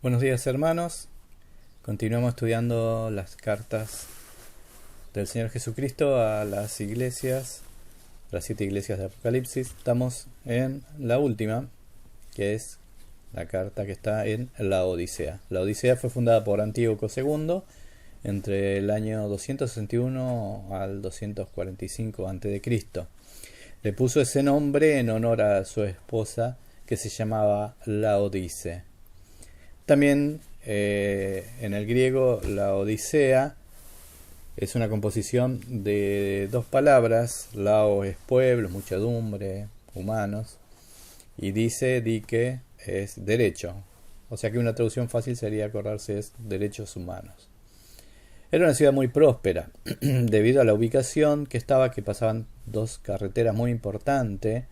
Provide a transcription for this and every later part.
Buenos días, hermanos. Continuamos estudiando las cartas del Señor Jesucristo a las iglesias, las 7 iglesias de Apocalipsis. Estamos en la última, que es la carta que está en la Odisea. La Odisea fue fundada por Antíoco II entre el año 261 al 245 a.C. Le puso ese nombre en honor a su esposa, que se llamaba Laodice. También en el griego la Odisea es una composición de 2 palabras. Lao es pueblo, muchedumbre, humanos, y dique es derecho. O sea que una traducción fácil sería acordarse es derechos humanos. Era una ciudad muy próspera debido a la ubicación que pasaban 2 carreteras muy importantes.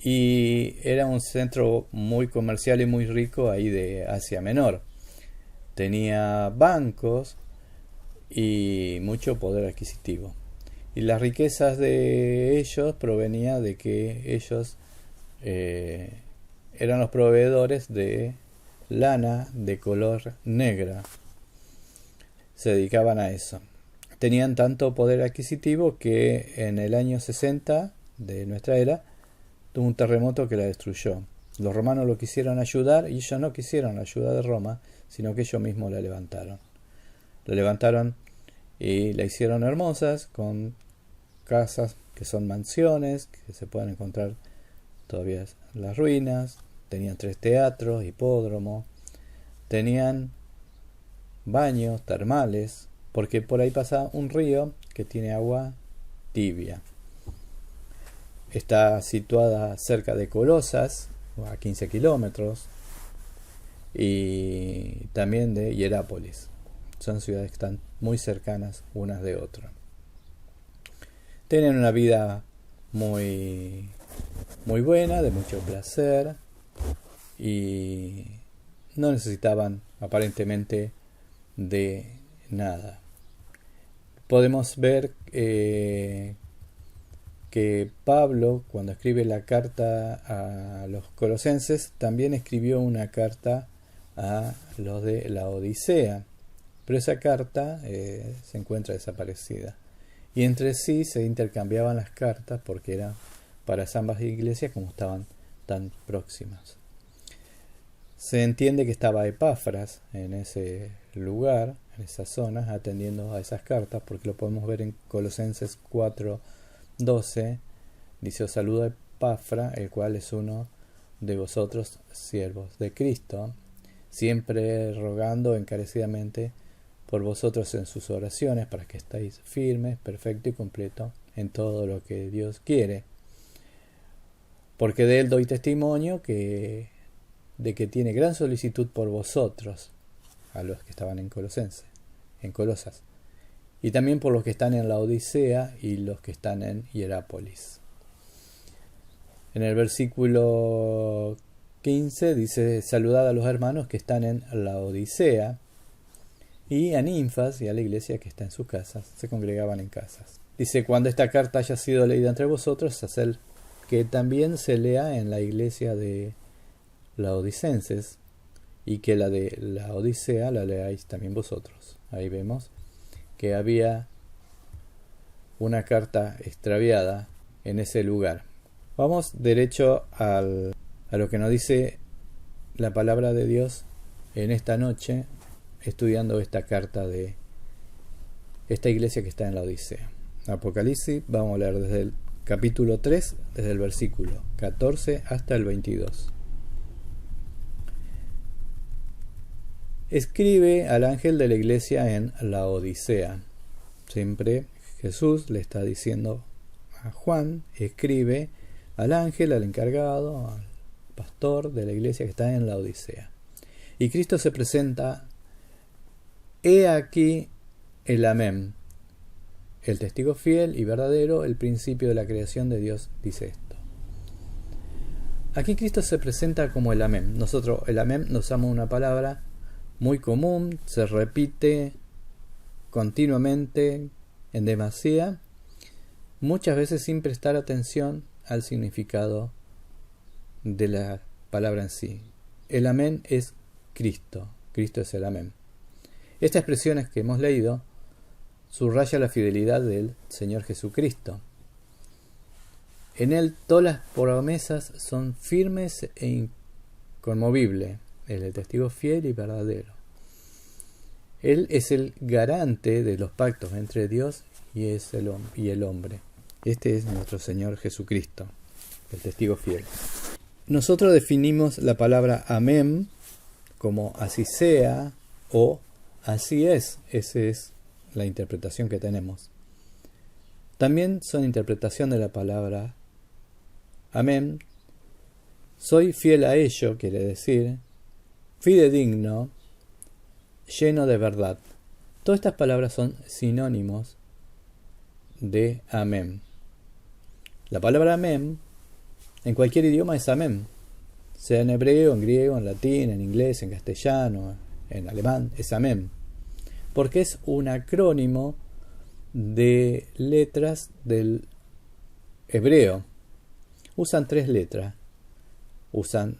Y era un centro muy comercial y muy rico ahí de Asia Menor. Tenía bancos y mucho poder adquisitivo. Y las riquezas de ellos provenía de que ellos eran los proveedores de lana de color negra. Se dedicaban a eso. Tenían tanto poder adquisitivo que en el año 60 de nuestra era tuvo un terremoto que la destruyó. Los romanos lo quisieron ayudar y ellos no quisieron la ayuda de Roma, sino que ellos mismos la levantaron. La levantaron y la hicieron hermosas, con casas que son mansiones, que se pueden encontrar todavía en las ruinas. Tenían 3 teatros, hipódromo. Tenían baños termales, porque por ahí pasa un río que tiene agua tibia. Está situada cerca de Colosas, a 15 kilómetros, y también de Hierápolis. Son ciudades que están muy cercanas unas de otras. Tienen una vida muy, muy buena, de mucho placer, y no necesitaban aparentemente de nada. Podemos ver que Pablo, cuando escribe la carta a los colosenses, también escribió una carta a los de la Odisea, pero esa carta se encuentra desaparecida, y entre sí se intercambiaban las cartas porque eran para ambas iglesias, como estaban tan próximas. Se entiende que estaba Epafras en ese lugar, en esas zonas, atendiendo a esas cartas, porque lo podemos ver en Colosenses 4:12. Dice: os saluda Epafra, el cual es uno de vosotros, siervos de Cristo, siempre rogando encarecidamente por vosotros en sus oraciones, para que estéis firmes, perfecto y completo en todo lo que Dios quiere. Porque de él doy testimonio de que tiene gran solicitud por vosotros, a los que estaban en Colosas, y también por los que están en la Odisea y los que están en Hierápolis. En el versículo 15 dice: saludad a los hermanos que están en la Odisea, y a Ninfas y a la iglesia que está en sus casas. Se congregaban en casas. Dice: cuando esta carta haya sido leída entre vosotros, haced que también se lea en la iglesia de laodicenses, y que la de la Odisea la leáis también vosotros. Ahí vemos que había una carta extraviada en ese lugar. Vamos derecho a lo que nos dice la palabra de Dios en esta noche, estudiando esta carta de esta iglesia que está en la Odisea. Apocalipsis, vamos a leer desde el capítulo 3, desde el versículo 14 hasta el 22. Escribe al ángel de la iglesia en la Odisea. Siempre Jesús le está diciendo a Juan: escribe al ángel, al encargado, al pastor de la iglesia que está en la Odisea. Y Cristo se presenta: he aquí el Amén, el testigo fiel y verdadero, el principio de la creación de Dios, dice esto. Aquí Cristo se presenta como el Amén. Nosotros el Amén nos usamos una palabra muy común, se repite continuamente, en demasía, muchas veces sin prestar atención al significado de la palabra en sí. El amén es Cristo. Cristo es el Amén. Estas expresiones que hemos leído subraya la fidelidad del Señor Jesucristo. En Él todas las promesas son firmes e inconmovibles. Él es el testigo fiel y verdadero. Él es el garante de los pactos entre Dios y el hombre. Este es nuestro Señor Jesucristo, el testigo fiel. Nosotros definimos la palabra amén como así sea o así es. Esa es la interpretación que tenemos. También son interpretación de la palabra amén. Soy fiel a ello, quiere decir fidedigno, lleno de verdad. Todas estas palabras son sinónimos de amén. La palabra amén en cualquier idioma es amén, sea en hebreo, en griego, en latín, en inglés, en castellano, en alemán, es amén, porque es un acrónimo de letras del hebreo. Usan 3 letras. Usan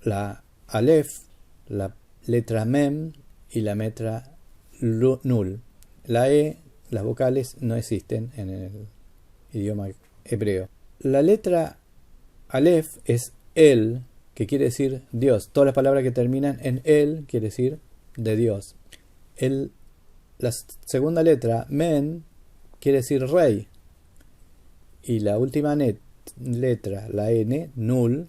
la alef, la letra mem y la letra nul. La e, las vocales no existen en el idioma hebreo. La letra alef es el, que quiere decir Dios. Todas las palabras que terminan en el quiere decir de Dios. La segunda letra, men, quiere decir rey. Y la última letra, la n, nul,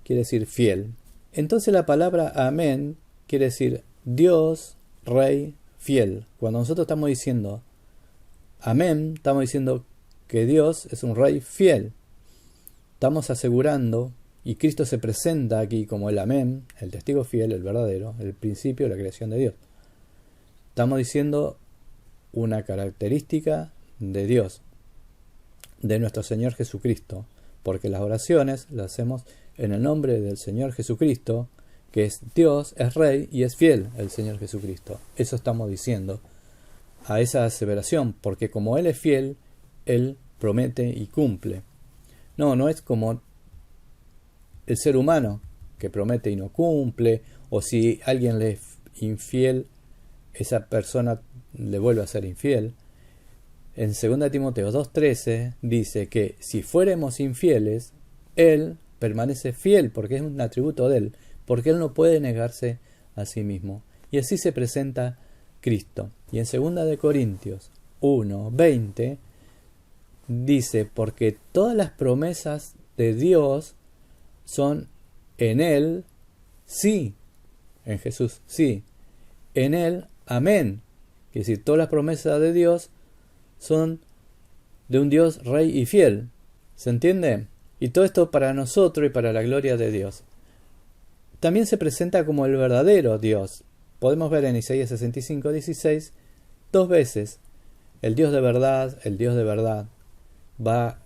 quiere decir fiel. Entonces la palabra amén quiere decir Dios, rey, fiel. Cuando nosotros estamos diciendo amén, estamos diciendo que Dios es un rey fiel. Estamos asegurando, y Cristo se presenta aquí como el amén, el testigo fiel, el verdadero, el principio de la creación de Dios. Estamos diciendo una característica de Dios, de nuestro Señor Jesucristo, porque las oraciones las hacemos en el nombre del Señor Jesucristo, que es Dios, es Rey y es fiel el Señor Jesucristo. Eso estamos diciendo a esa aseveración, porque como Él es fiel, Él promete y cumple. No es como el ser humano que promete y no cumple, o si alguien le es infiel, esa persona le vuelve a ser infiel. En 2 Timoteo 2:13 dice que si fuéramos infieles, Él permanece fiel, porque es un atributo de Él, porque Él no puede negarse a sí mismo. Y así se presenta Cristo. Y en 2 Corintios 1:20 dice, porque todas las promesas de Dios son en Él, sí, en Jesús, sí, en Él, amén. Es decir, todas las promesas de Dios son de un Dios rey y fiel. ¿Se entiende? Y todo esto para nosotros y para la gloria de Dios. También se presenta como el verdadero Dios. Podemos ver en Isaías 65:16 2 veces el Dios de verdad va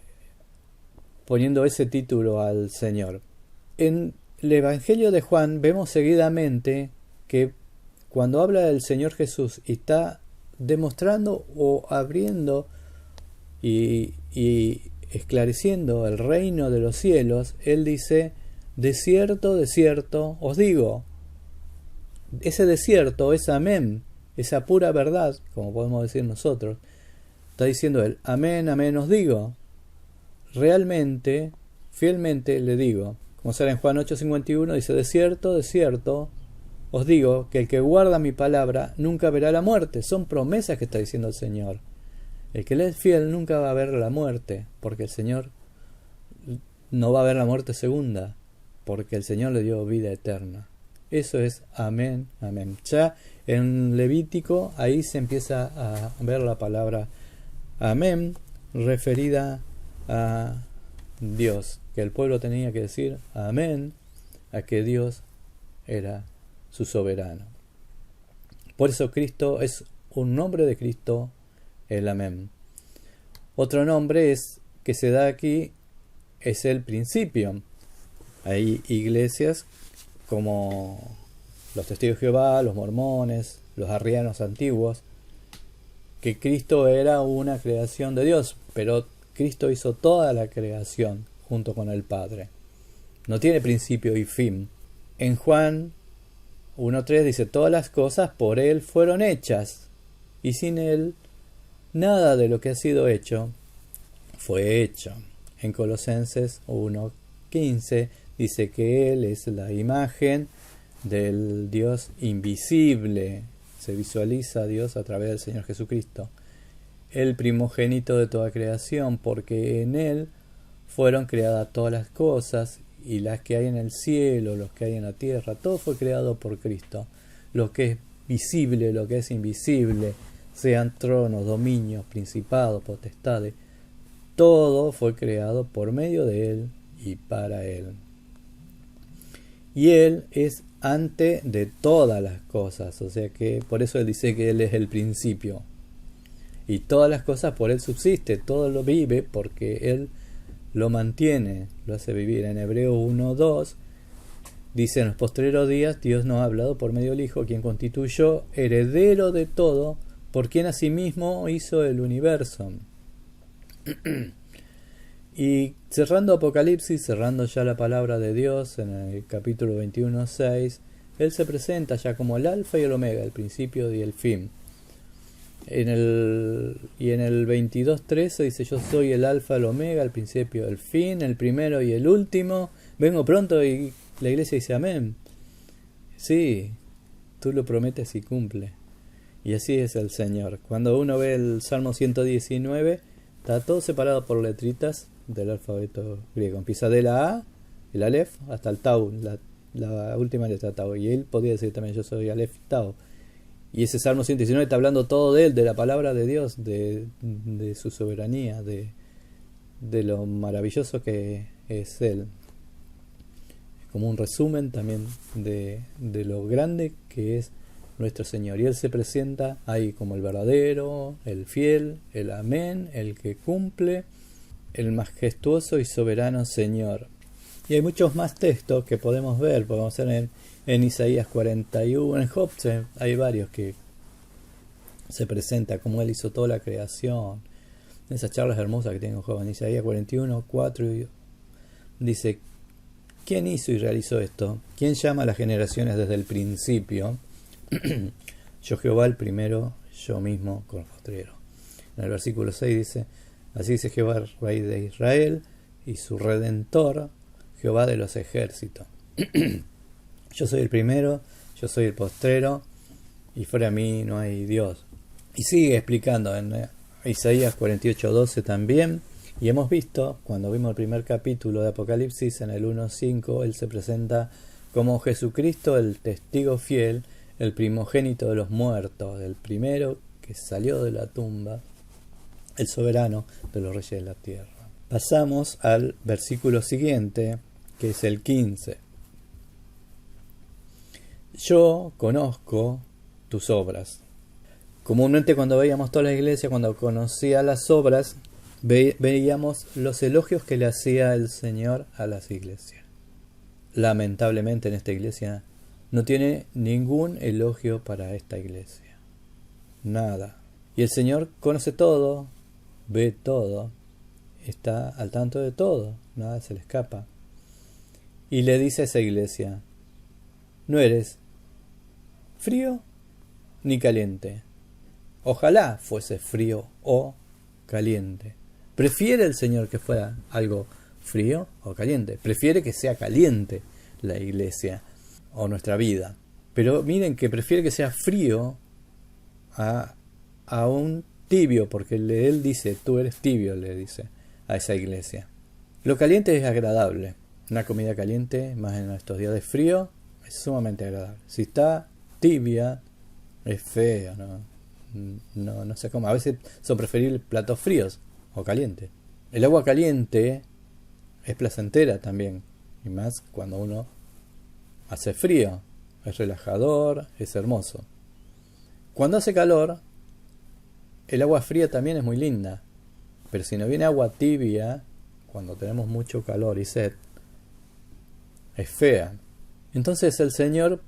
poniendo ese título al Señor. En el Evangelio de Juan vemos seguidamente que cuando habla del Señor Jesús y está demostrando o abriendo y esclareciendo el reino de los cielos, Él dice, de cierto os digo. Ese desierto es amén, esa pura verdad, como podemos decir nosotros. Está diciendo Él, amén os digo. Realmente, fielmente le digo. Como será en Juan 8:51, dice, de cierto os digo que el que guarda mi palabra nunca verá la muerte. Son promesas que está diciendo el Señor. El que le es fiel nunca va a ver la muerte, porque el Señor no va a ver la muerte segunda, porque el Señor le dio vida eterna. Eso es amén. Ya en Levítico ahí se empieza a ver la palabra amén referida a Dios, que el pueblo tenía que decir amén a que Dios era su soberano. Por eso Cristo es un nombre de Cristo, el amén. Otro nombre que se da aquí es el principio. Hay iglesias como los Testigos de Jehová, los mormones, los arrianos antiguos, que Cristo era una creación de Dios, pero Cristo hizo toda la creación junto con el Padre. No tiene principio y fin. En Juan 1.3 dice, todas las cosas por Él fueron hechas, y sin Él nada de lo que ha sido hecho fue hecho. En Colosenses 1.15 dice que Él es la imagen del Dios invisible. Se visualiza a Dios a través del Señor Jesucristo, el primogénito de toda creación, porque en Él fueron creadas todas las cosas, y las que hay en el cielo, los que hay en la tierra, todo fue creado por Cristo. Lo que es visible, lo que es invisible, sean tronos, dominios, principados, potestades, todo fue creado por medio de Él y para Él. Y Él es antes de todas las cosas, o sea que por eso Él dice que Él es el principio. Y todas las cosas por Él subsiste, todo lo vive porque Él lo mantiene, lo hace vivir. En Hebreo 1.2 dice, en los postreros días Dios nos ha hablado por medio del Hijo, quien constituyó heredero de todo, por quien asimismo hizo el universo. Y cerrando Apocalipsis, cerrando ya la palabra de Dios, en el capítulo 21.6, Él se presenta ya como el alfa y el omega, el principio y el fin. Y en el 22.13 dice, yo soy el alfa, el omega, el principio, el fin, el primero y el último, vengo pronto. Y la iglesia dice amén. Sí, tú lo prometes y cumple. Y así es el Señor. Cuando uno ve el Salmo 119, está todo separado por letritas del alfabeto griego. Empieza de la A, el Aleph, hasta el Tau, la última letra Tau. Y él podía decir también, yo soy Aleph Tau. Y ese Salmo 119 está hablando todo de Él, de la palabra de Dios, de su soberanía, de lo maravilloso que es Él. Es como un resumen también de lo grande que es nuestro Señor. Y Él se presenta ahí como el verdadero, el fiel, el amén, el que cumple, el majestuoso y soberano Señor. Y hay muchos más textos que podemos ver, podemos ver en Isaías 41, en Job hay varios que se presenta como Él hizo toda la creación. En esas charlas hermosas que tengo Job, en Isaías 41, 4, dice, ¿quién hizo y realizó esto? ¿Quién llama a las generaciones desde el principio? Yo Jehová el primero, yo mismo con el postrero. En el versículo 6 dice, así dice Jehová, Rey de Israel, y su Redentor, Jehová de los ejércitos. Yo soy el primero, yo soy el postrero, y fuera de mí no hay Dios. Y sigue explicando en Isaías 48:12 también, y hemos visto, cuando vimos el primer capítulo de Apocalipsis, en el 1:5, Él se presenta como Jesucristo, el testigo fiel, el primogénito de los muertos, el primero que salió de la tumba, el soberano de los reyes de la tierra. Pasamos al versículo siguiente, que es el 15. Yo conozco tus obras. Comúnmente cuando veíamos toda la iglesia, cuando conocía las obras, veíamos los elogios que le hacía el Señor a las iglesias. Lamentablemente en esta iglesia no tiene ningún elogio para esta iglesia. Nada. Y el Señor conoce todo, ve todo, está al tanto de todo, nada se le escapa. Y le dice a esa iglesia, no eres frío ni caliente. Ojalá fuese frío o caliente. Prefiere el Señor que fuera algo frío o caliente. Prefiere que sea caliente la iglesia o nuestra vida. Pero miren que prefiere que sea frío a un tibio, porque Él dice, tú eres tibio, le dice a esa iglesia. Lo caliente es agradable. Una comida caliente, más en estos días de frío, es sumamente agradable. Si está tibia, es feo, no se come. A veces son preferibles platos fríos o calientes. El agua caliente es placentera también, y más cuando uno hace frío. Es relajador, es hermoso. Cuando hace calor, el agua fría también es muy linda. Pero si no viene agua tibia, cuando tenemos mucho calor y sed, es fea. Entonces el Señor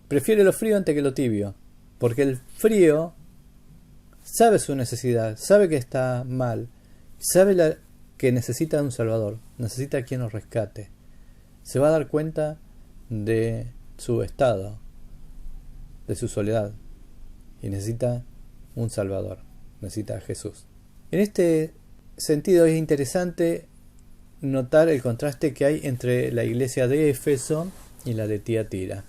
prefiere lo frío antes que lo tibio, porque el frío sabe su necesidad, sabe que está mal, sabe que necesita un Salvador, necesita a quien nos rescate. Se va a dar cuenta de su estado, de su soledad, y necesita un Salvador, necesita a Jesús. En este sentido es interesante notar el contraste que hay entre la iglesia de Éfeso y la de Tiatira.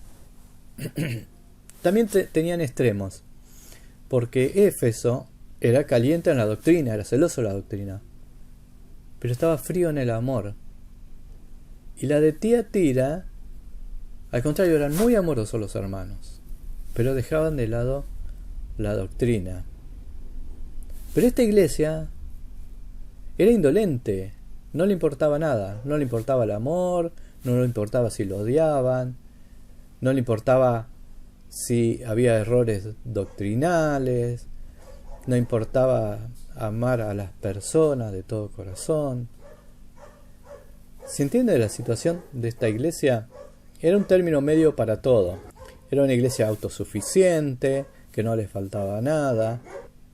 También tenían extremos, porque Éfeso era caliente en la doctrina, era celoso en la doctrina, pero estaba frío en el amor. Y la de Tiatira, al contrario, eran muy amorosos los hermanos, pero dejaban de lado la doctrina. Pero esta iglesia era indolente, no le importaba nada, no le importaba el amor, no le importaba si lo odiaban, no le importaba si había errores doctrinales, no importaba amar a las personas de todo corazón. ¿Se entiende la situación de esta iglesia? Era un término medio para todo. Era una iglesia autosuficiente, que no le faltaba nada.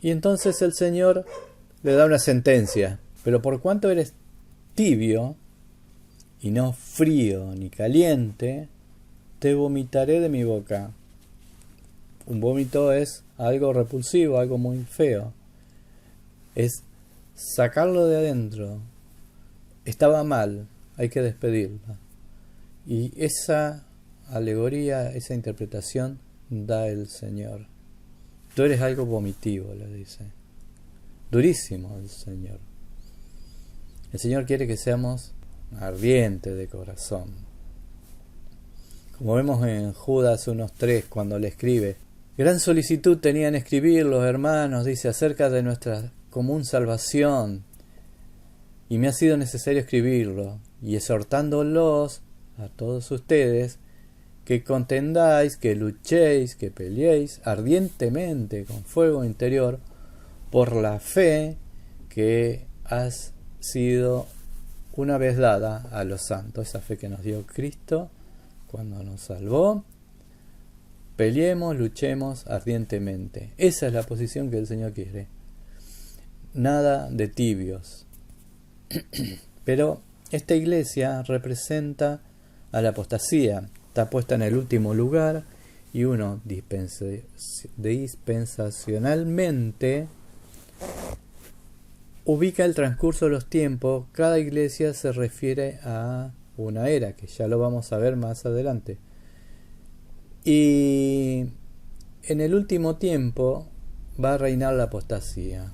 Y entonces el Señor le da una sentencia. Pero por cuanto eres tibio, y no frío ni caliente, te vomitaré de mi boca. Un vómito es algo repulsivo, algo muy feo. Es sacarlo de adentro. Estaba mal, hay que despedirla. Y esa alegoría, esa interpretación da el Señor. Tú eres algo vomitivo, le dice. Durísimo el Señor. El Señor quiere que seamos ardientes de corazón. Como vemos en Judas 1:3, cuando le escribe, gran solicitud tenían escribir los hermanos, dice, acerca de nuestra común salvación, y me ha sido necesario escribirlo, y exhortándolos a todos ustedes, que contendáis, que luchéis, que peleéis ardientemente con fuego interior por la fe que has sido una vez dada a los santos, esa fe que nos dio Cristo cuando nos salvó. Peleemos, luchemos ardientemente. Esa es la posición que el Señor quiere. Nada de tibios. Pero esta iglesia representa a la apostasía. Está puesta en el último lugar y uno dispensacionalmente ubica el transcurso de los tiempos. Cada iglesia se refiere a una era, que ya lo vamos a ver más adelante. Y en el último tiempo va a reinar la apostasía.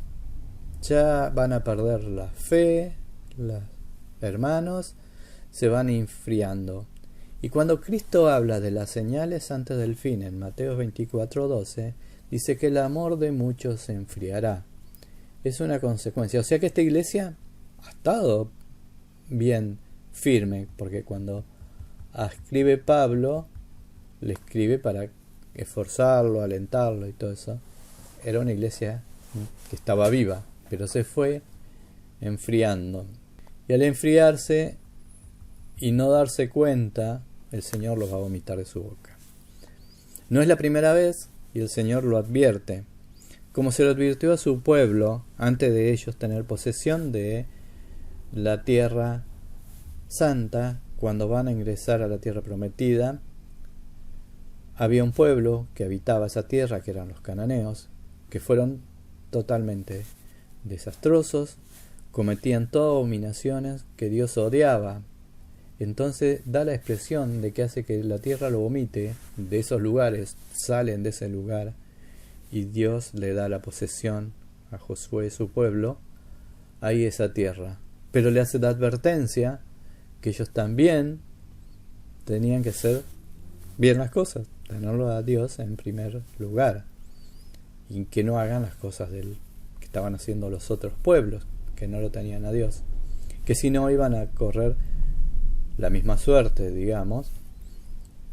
Ya van a perder la fe, los hermanos se van enfriando. Y cuando Cristo habla de las señales antes del fin, en Mateo 24:12, dice que el amor de muchos se enfriará. Es una consecuencia. O sea que esta iglesia ha estado bien firme, porque cuando escribe Pablo, le escribe para esforzarlo, alentarlo y todo eso. Era una iglesia que estaba viva, pero se fue enfriando. Y al enfriarse y no darse cuenta, el Señor los va a vomitar de su boca. No es la primera vez y el Señor lo advierte, como se lo advirtió a su pueblo antes de ellos tener posesión de la tierra santa. Cuando van a ingresar a la tierra prometida, había un pueblo que habitaba esa tierra, que eran los cananeos, que fueron totalmente desastrosos, cometían todas abominaciones que Dios odiaba. Entonces da la expresión de que hace que la tierra lo vomite de esos lugares, salen de ese lugar, y Dios le da la posesión a Josué, su pueblo, ahí esa tierra. Pero le hace la advertencia que ellos también tenían que hacer bien las cosas, tenerlo a Dios en primer lugar, y que no hagan las cosas que estaban haciendo los otros pueblos, que no lo tenían a Dios, que si no iban a correr la misma suerte, digamos,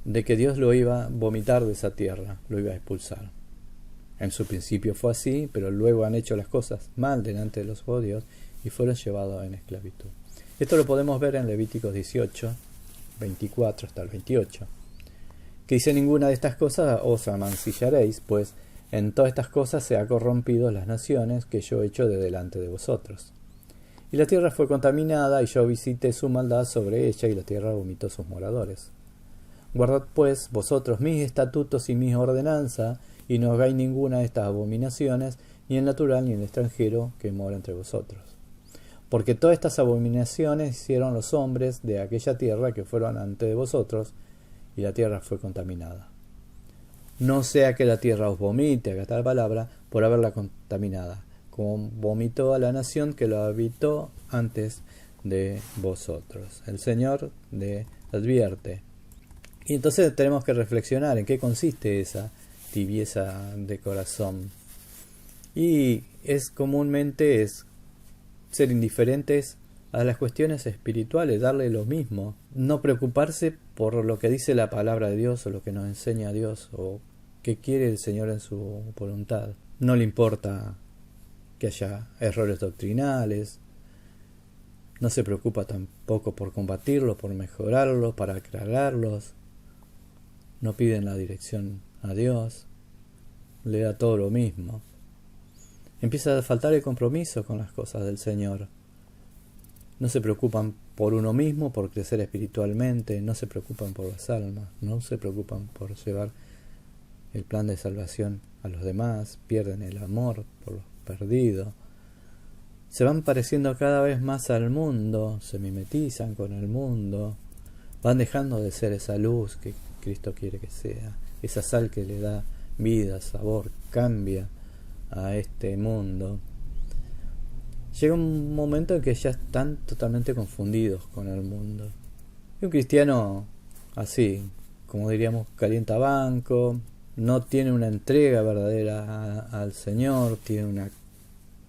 de que Dios lo iba a vomitar de esa tierra, lo iba a expulsar. En su principio fue así, pero luego han hecho las cosas mal delante de los ojos de Dios y fueron llevados en esclavitud. Esto lo podemos ver en Levíticos 18, 24 hasta el 28, que dice: ninguna de estas cosas os amancillaréis, pues en todas estas cosas se ha corrompido las naciones que yo he hecho de delante de vosotros. Y la tierra fue contaminada, y yo visité su maldad sobre ella, y la tierra vomitó sus moradores. Guardad pues vosotros mis estatutos y mis ordenanzas, y no hagáis ninguna de estas abominaciones, ni el natural ni el extranjero que mora entre vosotros. Porque todas estas abominaciones hicieron los hombres de aquella tierra que fueron ante de vosotros, y la tierra fue contaminada. No sea que la tierra os vomite, acá está la palabra, por haberla contaminada, como vomitó a la nación que lo habitó antes de vosotros. El Señor le advierte. Y entonces tenemos que reflexionar en qué consiste esa tibieza de corazón. Y comúnmente es ser indiferentes a las cuestiones espirituales, darle lo mismo, no preocuparse por lo que dice la palabra de Dios o lo que nos enseña Dios o qué quiere el Señor en su voluntad. No le importa que haya errores doctrinales, no se preocupa tampoco por combatirlos, por mejorarlos, para aclararlos, no piden la dirección a Dios, le da todo lo mismo. Empieza a faltar el compromiso con las cosas del Señor. No se preocupan por uno mismo, por crecer espiritualmente, no se preocupan por las almas, no se preocupan por llevar el plan de salvación a los demás, pierden el amor por los perdidos, se van pareciendo cada vez más al mundo, se mimetizan con el mundo, van dejando de ser esa luz que Cristo quiere que sea, esa sal que le da vida, sabor, cambia a este mundo. Llega un momento en que ya están totalmente confundidos con el mundo. Y un cristiano así, como diríamos, calientabanco, no tiene una entrega verdadera al Señor, tiene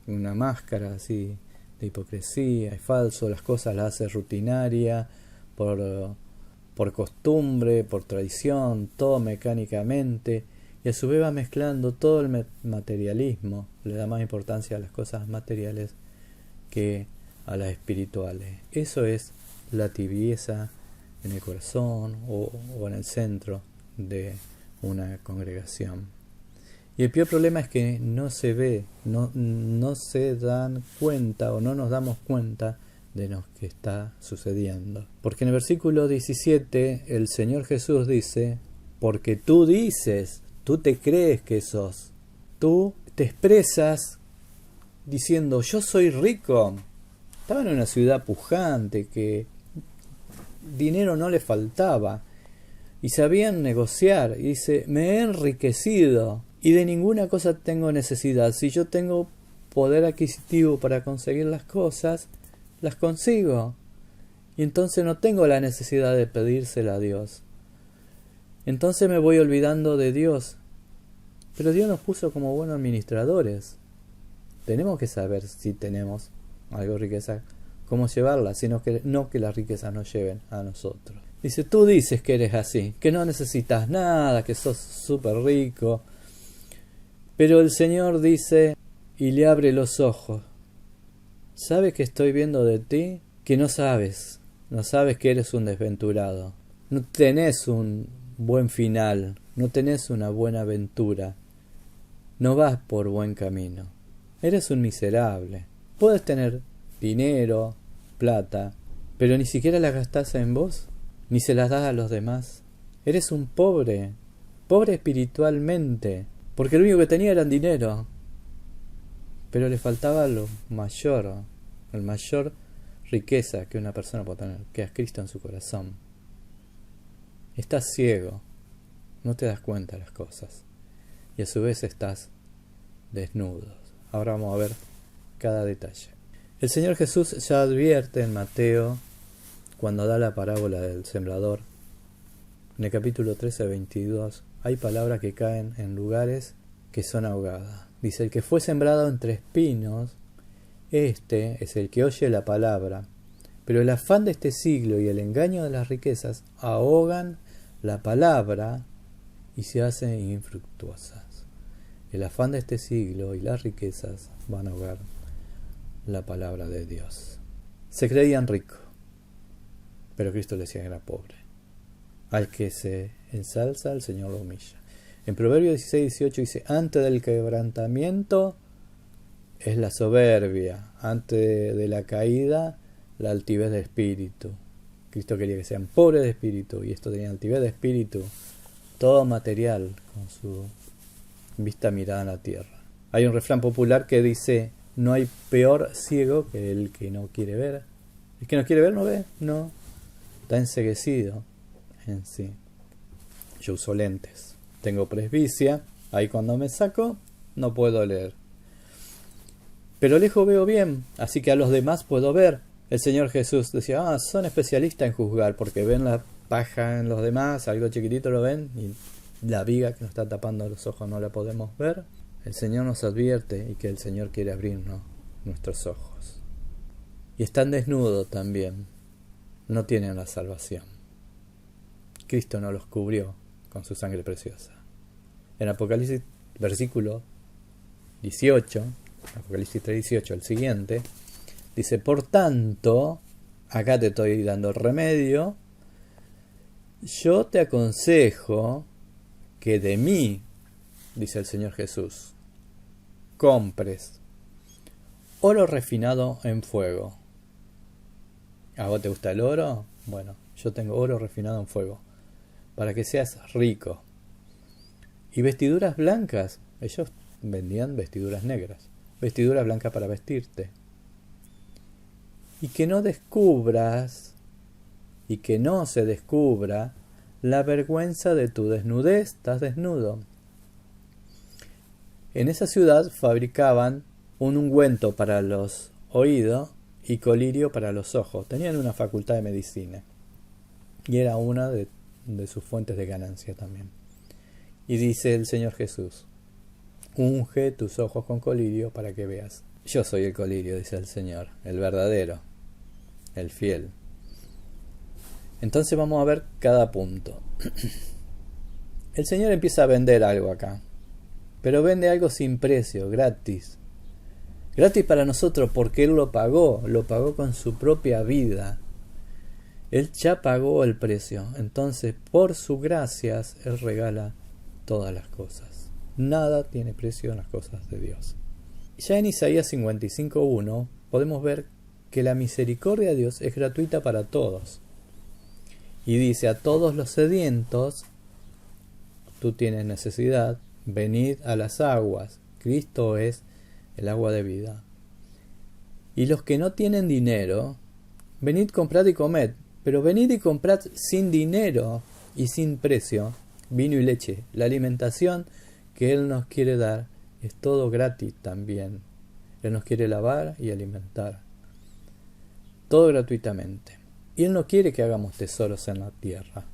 una máscara así de hipocresía, es falso, las cosas las hace rutinaria, por costumbre, por tradición, todo mecánicamente, y a su vez va mezclando todo el materialismo, le da más importancia a las cosas materiales que a las espirituales. Eso es la tibieza en el corazón o en el centro de una congregación. Y el peor problema es que no se ve, no se dan cuenta o no nos damos cuenta de lo que está sucediendo. Porque en el versículo 17 el Señor Jesús dice: porque tú dices, tú te crees que sos, tú te expresas diciendo yo soy rico. Estaba en una ciudad pujante que dinero no le faltaba y sabían negociar, y dice: me he enriquecido y de ninguna cosa tengo necesidad. Si yo tengo poder adquisitivo para conseguir las cosas, las consigo, y entonces no tengo la necesidad de pedírsela a Dios. Entonces me voy olvidando de Dios. Pero Dios nos puso como buenos administradores. Tenemos que saber si tenemos algo de riqueza, cómo llevarla, sino que no que las riquezas nos lleven a nosotros. Dice: tú dices que eres así, que no necesitas nada, que sos súper rico. Pero el Señor dice, y le abre los ojos: ¿sabes que estoy viendo de ti? Que no sabes que eres un desventurado. No tenés un buen final, no tenés una buena aventura. No vas por buen camino. Eres un miserable. Puedes tener dinero, plata, pero ni siquiera la gastás en vos, ni se las das a los demás. Eres un pobre espiritualmente, porque lo único que tenía era dinero. Pero le faltaba lo mayor, el mayor riqueza que una persona puede tener, que es Cristo en su corazón. Estás ciego, no te das cuenta de las cosas, y a su vez estás desnudo. Ahora vamos a ver cada detalle. El Señor Jesús ya advierte en Mateo, cuando da la parábola del sembrador, en el capítulo 13, 22, hay palabras que caen en lugares que son ahogadas. Dice: el que fue sembrado entre espinos, este es el que oye la palabra, pero el afán de este siglo y el engaño de las riquezas ahogan la palabra y se hacen infructuosas. El afán de este siglo y las riquezas van a ahogar la palabra de Dios. Se creían ricos, pero Cristo le decía que era pobre. Al que se ensalza, el Señor lo humilla. En Proverbios 16, 18 dice: antes del quebrantamiento es la soberbia, antes de la caída la altivez de espíritu. Cristo quería que sean pobres de espíritu, y esto tenía altivez de espíritu, todo material, con su vista mirada en la tierra. Hay un refrán popular que dice: no hay peor ciego que el que no quiere ver. El que no quiere ver no ve, no. Está enceguecido en sí. Yo uso lentes. Tengo presbicia. Ahí cuando me saco, no puedo leer. Pero lejos veo bien, así que a los demás puedo ver. El Señor Jesús decía: son especialistas en juzgar, porque ven la paja en los demás, algo chiquitito lo ven, y la viga que nos está tapando los ojos no la podemos ver. El Señor nos advierte y que el Señor quiere abrirnos nuestros ojos. Y están desnudos también. No tienen la salvación. Cristo nos los cubrió con su sangre preciosa. En Apocalipsis, versículo 18, Apocalipsis 3:18, el siguiente, dice: por tanto, acá te estoy dando el remedio, yo te aconsejo que de mí, dice el Señor Jesús, compres oro refinado en fuego. ¿A vos te gusta el oro? Bueno, yo tengo oro refinado en fuego, para que seas rico. Y vestiduras blancas. Ellos vendían vestiduras negras. Vestiduras blancas para vestirte. Y que no descubras, y que no se descubra la vergüenza de tu desnudez. Estás desnudo. En esa ciudad fabricaban un ungüento para los oídos y colirio para los ojos. Tenían una facultad de medicina. Y era una de sus fuentes de ganancia también. Y dice el Señor Jesús: unge tus ojos con colirio para que veas. Yo soy el colirio, dice el Señor, el verdadero, el fiel. Entonces vamos a ver cada punto. El Señor empieza a vender algo acá, pero vende algo sin precio, gratis. Gratis para nosotros porque Él lo pagó con su propia vida. Él ya pagó el precio, entonces por sus gracias Él regala todas las cosas. Nada tiene precio en las cosas de Dios. Ya en Isaías 55:1 podemos ver que la misericordia de Dios es gratuita para todos. Y dice: a todos los sedientos, tú tienes necesidad, venid a las aguas. Cristo es el agua de vida. Y los que no tienen dinero, venid, comprad y comed. Pero venid y comprad sin dinero y sin precio vino y leche. La alimentación que Él nos quiere dar es todo gratis también. Él nos quiere lavar y alimentar. Todo gratuitamente. Y Él no quiere que hagamos tesoros en la tierra.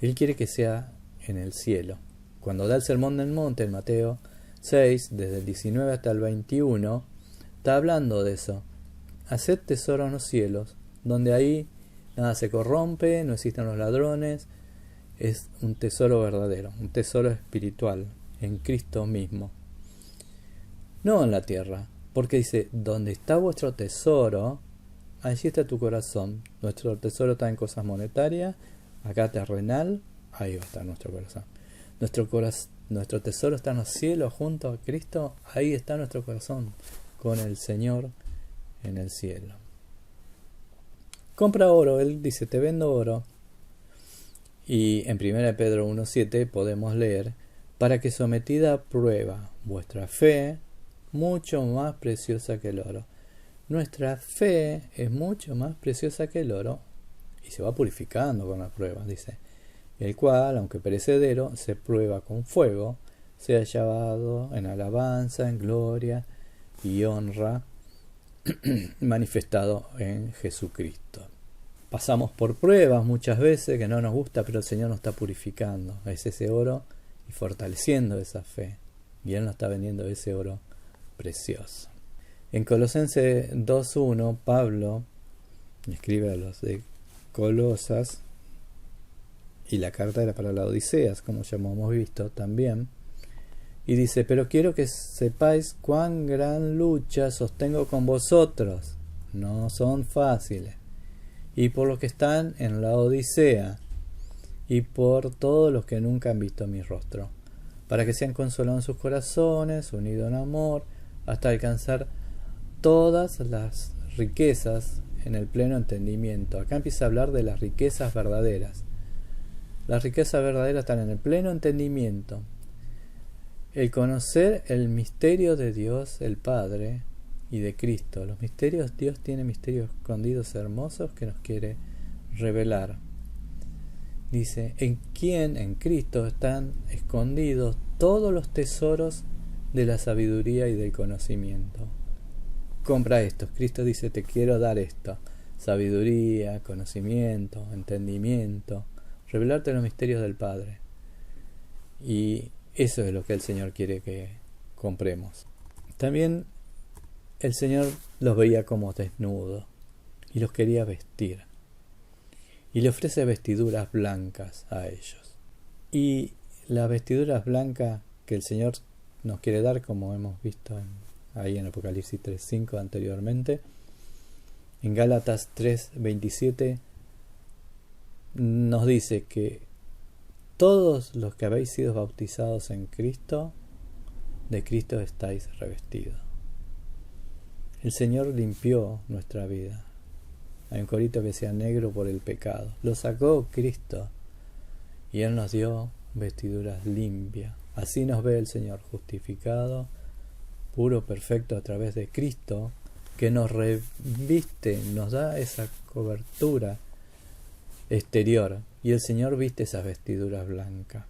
Él quiere que sea en el cielo. Cuando da el sermón del monte en Mateo 6, desde el 19 hasta el 21, está hablando de eso. Haced tesoro en los cielos, donde ahí nada se corrompe, no existen los ladrones. Es un tesoro verdadero, un tesoro espiritual, en Cristo mismo. No en la tierra, porque dice: donde está vuestro tesoro, allí está tu corazón. Nuestro tesoro está en cosas monetarias, acá terrenal, ahí va a estar nuestro corazón. Nuestro tesoro está en los cielos junto a Cristo, ahí está nuestro corazón, con el Señor en el cielo. Compra oro, Él dice: te vendo oro. Y en 1 Pedro 1:7 podemos leer: para que sometida a prueba vuestra fe, mucho más preciosa que el oro. Nuestra fe es mucho más preciosa que el oro y se va purificando con la prueba, dice: el cual, aunque perecedero, se prueba con fuego, sea llevado en alabanza, en gloria y honra, manifestado en Jesucristo. Pasamos por pruebas muchas veces que no nos gusta, pero el Señor nos está purificando. Es ese oro y fortaleciendo esa fe. Y Él nos está vendiendo ese oro precioso. En Colosenses 2:1, Pablo escribe a los de Colosas, y la carta era para la Odiseas, como ya hemos visto también, y dice: pero quiero que sepáis cuán gran lucha sostengo con vosotros. No son fáciles. Y por los que están en la Odisea, y por todos los que nunca han visto mi rostro, para que sean consolados en sus corazones, unidos en amor, hasta alcanzar todas las riquezas en el pleno entendimiento. Acá empieza a hablar de las riquezas verdaderas. Las riquezas verdaderas están en el pleno entendimiento. El conocer el misterio de Dios, el Padre, y de Cristo. Los misterios, Dios tiene misterios escondidos hermosos que nos quiere revelar. Dice, en quién, en Cristo, están escondidos todos los tesoros de la sabiduría y del conocimiento. Compra esto. Cristo dice, te quiero dar esto. Sabiduría, conocimiento, entendimiento. Revelarte los misterios del Padre. Y eso es lo que el Señor quiere que compremos. También el Señor los veía como desnudos y los quería vestir. Y le ofrece vestiduras blancas a ellos. Y las vestiduras blancas que el Señor nos quiere dar, como hemos visto ahí en Apocalipsis 3:5 anteriormente, en Gálatas 3:27 nos dice que todos los que habéis sido bautizados en Cristo, de Cristo estáis revestidos. El Señor limpió nuestra vida. Hay un corito que sea negro por el pecado. Lo sacó Cristo y Él nos dio vestiduras limpias. Así nos ve el Señor, justificado, puro, perfecto a través de Cristo, que nos reviste, nos da esa cobertura exterior. Y el Señor viste esas vestiduras blancas.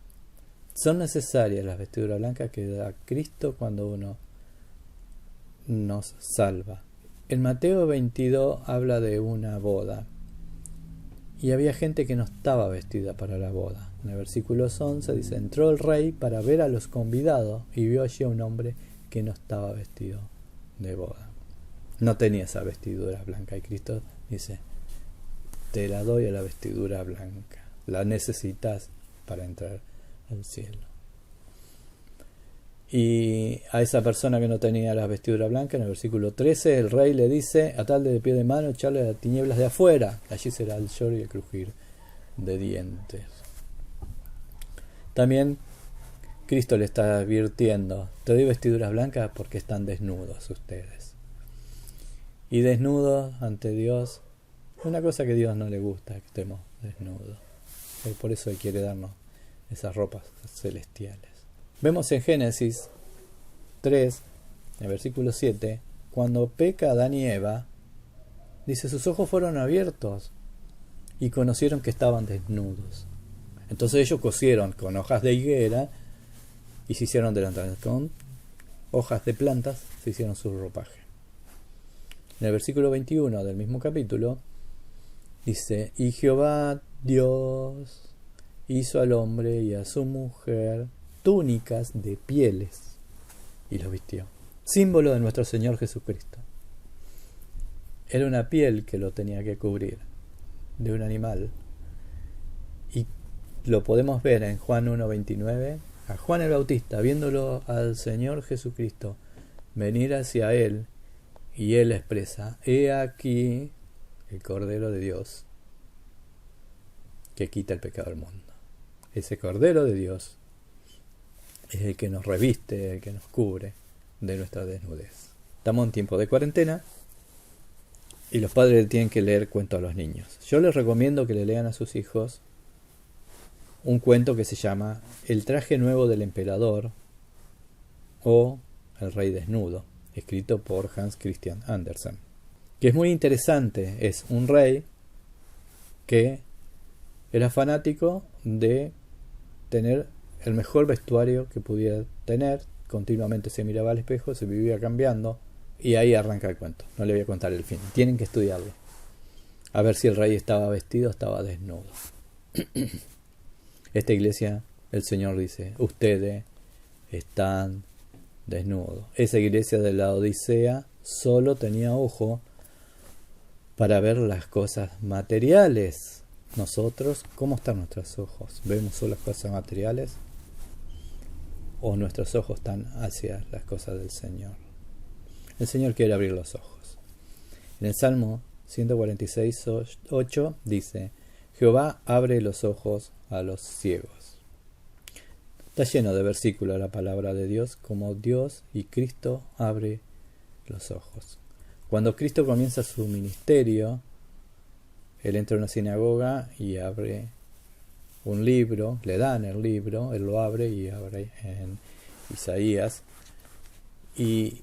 Son necesarias las vestiduras blancas que da Cristo cuando uno nos salva. En Mateo 22 habla de una boda. Y había gente que no estaba vestida para la boda. En el versículo 11 dice, entró el rey para ver a los convidados y vio allí a un hombre que no estaba vestido de boda. No tenía esa vestidura blanca. Y Cristo dice, te la doy a la vestidura blanca. La necesitas para entrar al cielo. Y a esa persona que no tenía la vestidura blanca, en el versículo 13, el rey le dice, atadle de pie de mano, echarle a las tinieblas de afuera. Allí será el lloro y el crujir de dientes. También Cristo le está advirtiendo, te doy vestiduras blancas porque están desnudos ustedes. Y desnudos ante Dios, una cosa que a Dios no le gusta, que estemos desnudos. Y por eso Él quiere darnos esas ropas celestiales. Vemos en Génesis 3, en el versículo 7, cuando peca Adán y Eva, dice, sus ojos fueron abiertos y conocieron que estaban desnudos. Entonces ellos cosieron con hojas de higuera y se hicieron delantales. Con hojas de plantas se hicieron su ropaje. En el versículo 21 del mismo capítulo, dice, y Jehová Dios hizo al hombre y a su mujer túnicas de pieles y los vistió, símbolo de nuestro Señor Jesucristo. Era una piel que lo tenía que cubrir de un animal, y lo podemos ver en Juan 1:29, a Juan el Bautista viéndolo al Señor Jesucristo venir hacia él, y él expresa, he aquí el Cordero de Dios que quita el pecado del mundo. Ese Cordero de Dios es el que nos reviste, el que nos cubre de nuestra desnudez. Estamos en tiempo de cuarentena y los padres tienen que leer cuentos a los niños. Yo les recomiendo que le lean a sus hijos un cuento que se llama El traje nuevo del emperador o El rey desnudo, escrito por Hans Christian Andersen, que es muy interesante. Es un rey que era fanático de tener el mejor vestuario que pudiera tener, continuamente se miraba al espejo, se vivía cambiando, y ahí arranca el cuento. No le voy a contar el fin, tienen que estudiarlo, a ver si el rey estaba vestido o estaba desnudo. Esta iglesia, el Señor dice, ustedes están desnudos. Esa iglesia de la Odisea solo tenía ojo para ver las cosas materiales. Nosotros, ¿cómo están nuestros ojos? ¿Vemos solo las cosas materiales? ¿O nuestros ojos están hacia las cosas del Señor? El Señor quiere abrir los ojos. En el Salmo 146:8 dice, Jehová abre los ojos a los ciegos. Está lleno de versículos la palabra de Dios, como Dios y Cristo abre los ojos. Cuando Cristo comienza su ministerio, él entra a una sinagoga y abre un libro, le dan el libro, él lo abre y abre en Isaías, y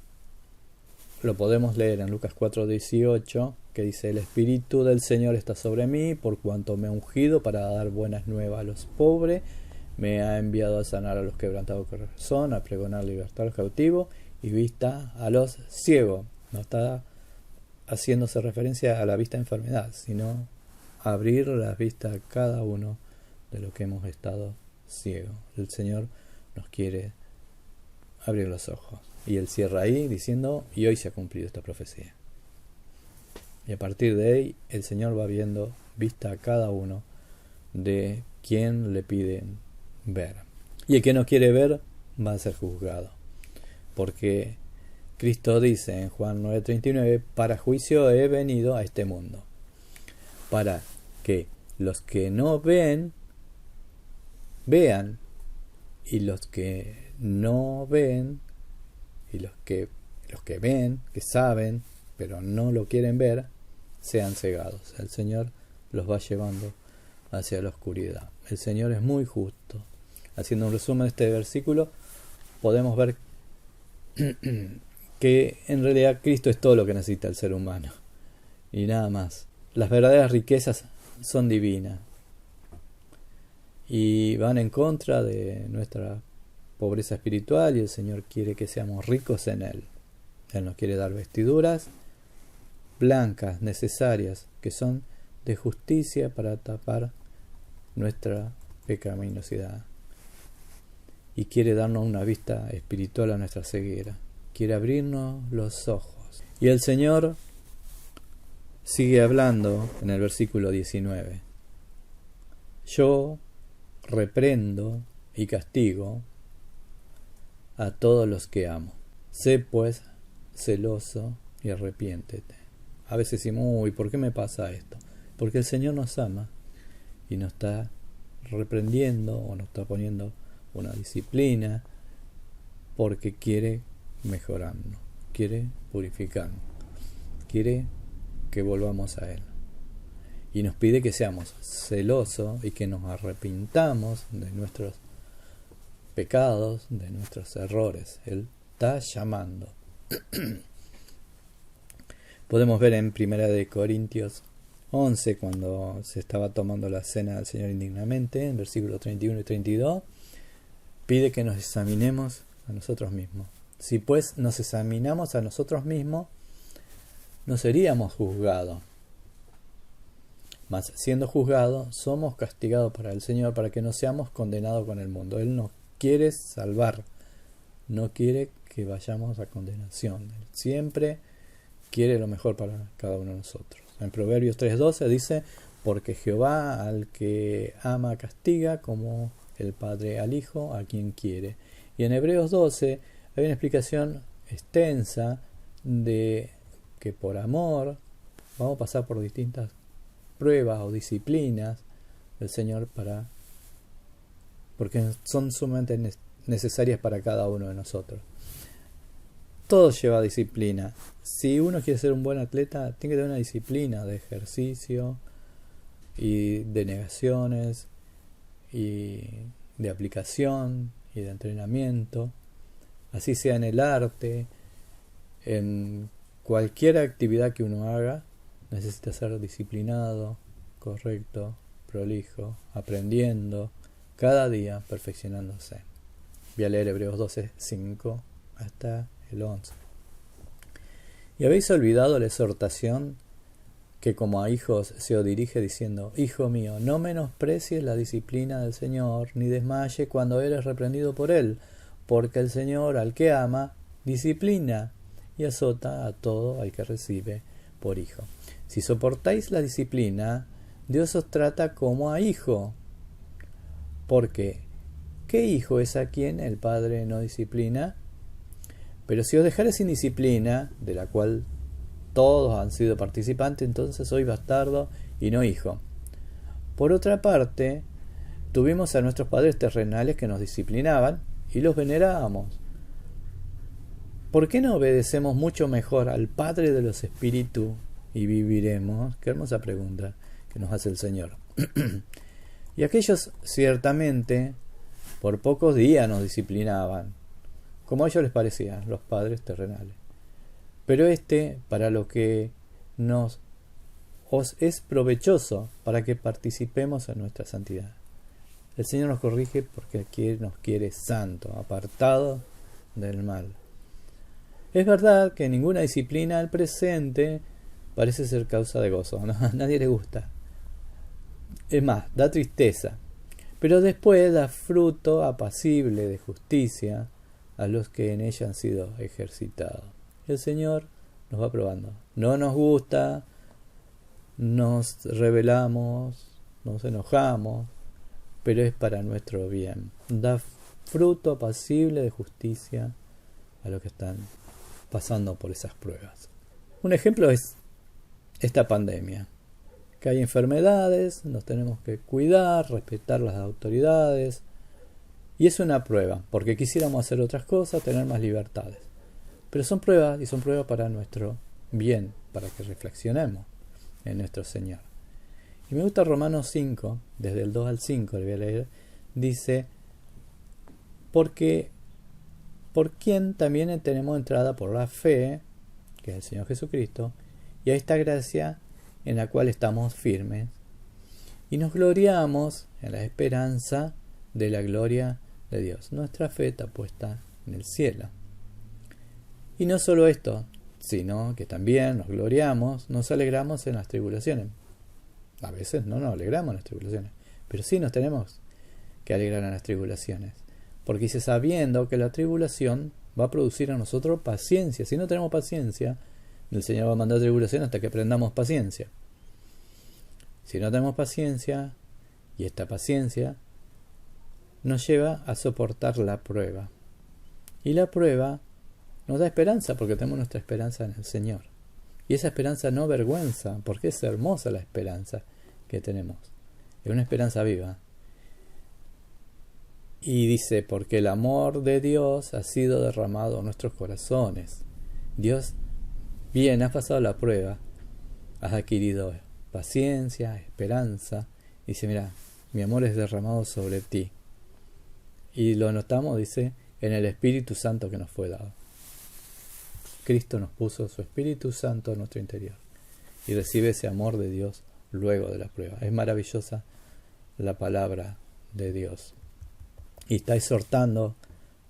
lo podemos leer en Lucas 4:18, que dice: el Espíritu del Señor está sobre mí, por cuanto me ha ungido para dar buenas nuevas a los pobres, me ha enviado a sanar a los quebrantados de corazón, a pregonar libertad a los cautivos y vista a los ciegos. No está haciéndose referencia a la vista de enfermedad, sino a abrir las vistas a cada uno de los que hemos estado ciegos. El Señor nos quiere abrir los ojos. Y él cierra ahí diciendo: y hoy se ha cumplido esta profecía. Y a partir de ahí el Señor va viendo vista a cada uno de quien le piden ver. Y el que no quiere ver va a ser juzgado. Porque Cristo dice en Juan 9:39: para juicio he venido a este mundo, para que los que no ven, vean, y los que no ven, y los que ven, que saben, pero no lo quieren ver, sean cegados. El Señor los va llevando hacia la oscuridad. El Señor es muy justo. Haciendo un resumen de este versículo, podemos ver que en realidad Cristo es todo lo que necesita el ser humano y nada más. Las verdaderas riquezas son divinas y van en contra de nuestra pobreza espiritual, y el Señor quiere que seamos ricos en Él. Él nos quiere dar vestiduras blancas, necesarias, que son de justicia para tapar nuestra pecaminosidad, y quiere darnos una vista espiritual a nuestra ceguera. Quiere abrirnos los ojos. Y el Señor sigue hablando en el versículo 19: yo reprendo y castigo a todos los que amo. Sé pues celoso y arrepiéntete. A veces decimos: uy, ¿por qué me pasa esto? Porque el Señor nos ama y nos está reprendiendo o nos está poniendo una disciplina, porque quiere mejorarnos, quiere purificarnos, quiere que volvamos a Él, y nos pide que seamos celosos y que nos arrepintamos de nuestros pecados, de nuestros errores. Él está llamando. Podemos ver en 1 Corintios 11, cuando se estaba tomando la cena del Señor indignamente, en versículos 31 y 32, pide que nos examinemos a nosotros mismos. Si pues nos examinamos a nosotros mismos, no seríamos juzgados. Mas siendo juzgados, somos castigados para el Señor, para que no seamos condenados con el mundo. Él nos quiere salvar, no quiere que vayamos a condenación. Él siempre quiere lo mejor para cada uno de nosotros. En Proverbios 3:12 dice: porque Jehová al que ama castiga, como el padre al hijo a quien quiere. Y en Hebreos 12 hay una explicación extensa de que por amor vamos a pasar por distintas pruebas o disciplinas del Señor, porque son sumamente necesarias para cada uno de nosotros. Todo lleva disciplina. Si uno quiere ser un buen atleta, tiene que tener una disciplina de ejercicio y de negaciones y de aplicación y de entrenamiento. Así sea en el arte, en cualquier actividad que uno haga, necesita ser disciplinado, correcto, prolijo, aprendiendo, cada día perfeccionándose. Voy a leer Hebreos 12:5 hasta el 11. ¿Y habéis olvidado la exhortación que como a hijos se os dirige diciendo: hijo mío, no menosprecies la disciplina del Señor, ni desmayes cuando eres reprendido por Él, porque el Señor al que ama disciplina y azota a todo al que recibe por hijo? Si soportáis la disciplina, Dios os trata como a hijo. Porque ¿qué hijo es a quien el Padre no disciplina? Pero si os dejareis sin disciplina, de la cual todos han sido participantes, entonces sois bastardo y no hijo. Por otra parte, tuvimos a nuestros padres terrenales que nos disciplinaban y los venerábamos. ¿Por qué no obedecemos mucho mejor al Padre de los Espíritus y viviremos? Qué hermosa pregunta. que nos hace el Señor. Y aquellos ciertamente por pocos días nos disciplinaban, como a ellos les parecía, los padres terrenales. Pero para lo que os es provechoso, para que participemos en nuestra santidad. El Señor nos corrige porque nos quiere santo, apartado del mal. Es verdad que ninguna disciplina al presente parece ser causa de gozo, ¿no? A nadie le gusta. Es más, da tristeza, pero después da fruto apacible de justicia a los que en ella han sido ejercitados. El Señor nos va probando. No nos gusta, nos rebelamos, nos enojamos, pero es para nuestro bien. Da fruto apacible de justicia a los que están pasando por esas pruebas. Un ejemplo es esta pandemia. Que hay enfermedades, nos tenemos que cuidar, respetar las autoridades. Y es una prueba, porque quisiéramos hacer otras cosas, tener más libertades. Pero son pruebas, y son pruebas para nuestro bien, para que reflexionemos en nuestro Señor. Y me gusta Romanos 5, desde el 2 al 5, le voy a leer, dice, porque por quien también tenemos entrada por la fe, que es el Señor Jesucristo, y a esta gracia en la cual estamos firmes, y nos gloriamos en la esperanza de la gloria de Dios. Nuestra fe está puesta en el cielo. Y no solo esto, sino que también nos gloriamos, nos alegramos en las tribulaciones. A veces no nos alegramos en las tribulaciones, pero sí nos tenemos que alegrar en las tribulaciones. Porque dice, sabiendo que la tribulación va a producir a nosotros paciencia. Si no tenemos paciencia, el Señor va a mandar tribulación hasta que aprendamos paciencia. Si no tenemos paciencia, y esta paciencia nos lleva a soportar la prueba. Y la prueba nos da esperanza, porque tenemos nuestra esperanza en el Señor. Y esa esperanza no avergüenza, porque es hermosa la esperanza que tenemos. Es una esperanza viva. Y dice, porque el amor de Dios ha sido derramado en nuestros corazones. Dios, bien, has pasado la prueba, has adquirido paciencia, esperanza. Dice, mira, mi amor es derramado sobre ti. Y lo notamos, dice, en el Espíritu Santo que nos fue dado. Cristo nos puso su Espíritu Santo en nuestro interior. Y recibe ese amor de Dios luego de la prueba. Es maravillosa la palabra de Dios. Y está exhortando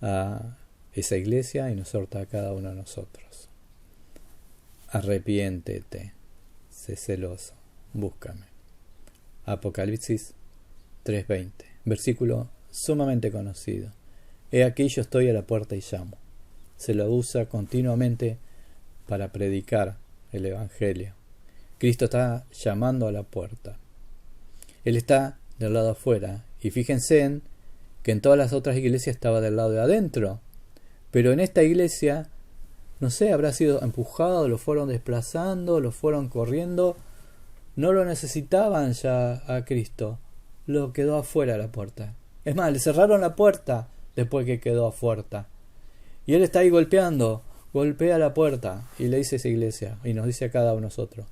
a esa iglesia y nos exhorta a cada uno de nosotros. Arrepiéntete, sé celoso, búscame. Apocalipsis 3:20, versículo sumamente conocido. He aquí yo estoy a la puerta y llamo. Se lo usa continuamente para predicar el Evangelio. Cristo está llamando a la puerta. Él está del lado afuera. Y fíjense que en todas las otras iglesias estaba del lado de adentro. Pero en esta iglesia, no sé, habrá sido empujado, lo fueron desplazando, lo fueron corriendo. No lo necesitaban ya a Cristo. Lo quedó afuera de la puerta. Es más, le cerraron la puerta después que quedó afuera. Y él está ahí golpea la puerta y le dice a esa iglesia, y nos dice a cada uno de nosotros,